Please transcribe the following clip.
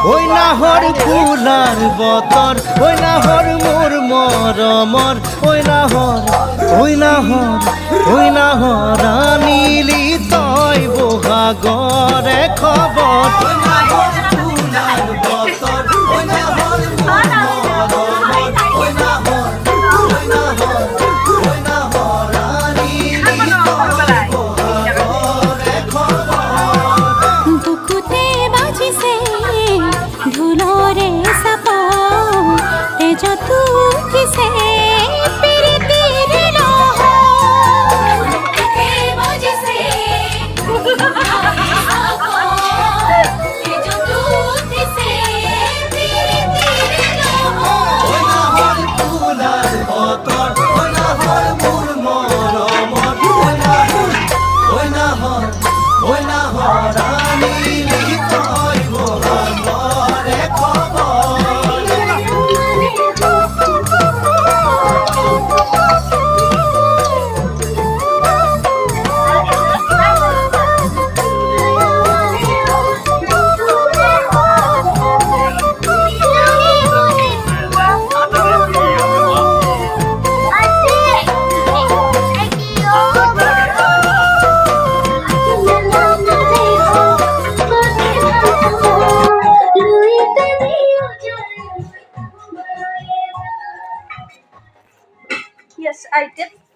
ওই নাহর ফুলার বতর ওই নাহর মোর মরমর ওই নাহর ওই নাহর ওই নাহর আনিলি তই বহাগরে খবর ওই নাহর ফুলার বতর ওই নাহর মোর মরমর ওই নাহর ওই নাহর ওই নাহর আনিলি তই বহাগরে খবর বুকুতে বাজিছে ঢোলরে সাপ তেজ তু কিসে পিরিতির লহ বুকুতে বাজিছে ঢোলরে সাপ তেজ তু কিসে পিরিতির লহ ওই নাহর ফুলার বতর ওই নাহর মোর মরমর ওই নাহর ওই নাহর আনিলি তই বহাগরে খবর Yes, I did.